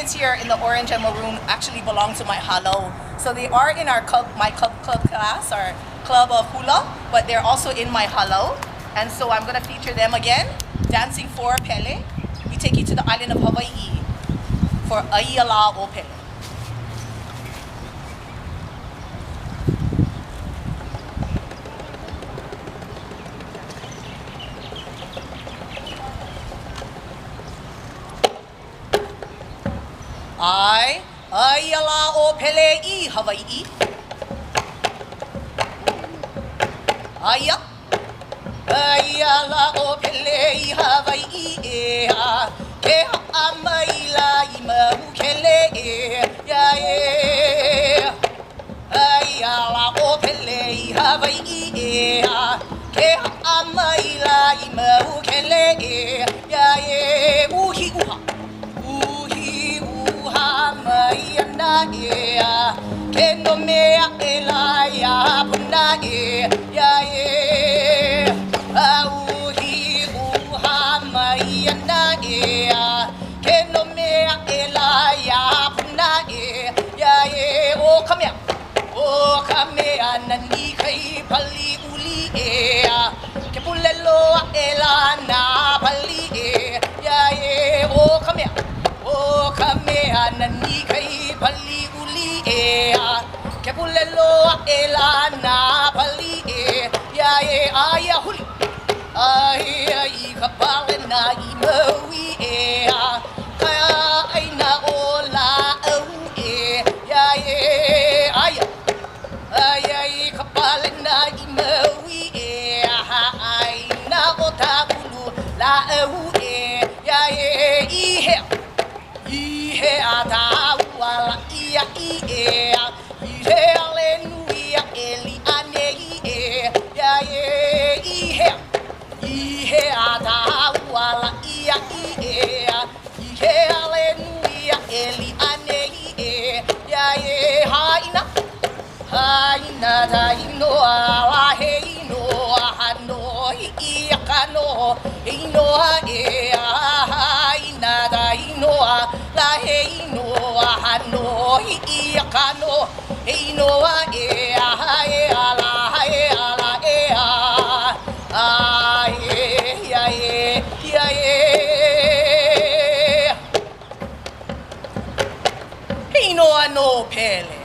kids here in the orange and maroon actually belong to my Hālau. So they are in our club, my club class, our club of Hula, but they're also in my Hālau. And so I'm gonna feature them again, dancing for Pele. We take you to the island of Hawaii for ʻIolani Pele. ʻIolani Pele I Hawaii. ʻIolani Pele I Hawaii. Kealamailani Mamo Pele. ʻIolani Pele I Hawaii. Kealamailani Mamo Pele. Uhi uha. Maiana ea, ke no mea e la ya puna ya auhi uha maiana ea, ke no mea e la ya puna ya o kamea nani kai pali uli ea, ke pulelo e la na pali ya o kamea. O kamea nani kai pali uli ea, ke pulelo e la na pali ya aya huli, aya I kapale na I maui ea, Kamaʻāina o la au ya aya, aya I kapale na I maui aina o ta ulu la au ya I he ata wala ia ia he aleluia eli ane ya he ata wala ia he aleluia eli ane ya haina taino ala heino hano ia kano ino haina taino la heino hano ia kano ino ala ino no Pele.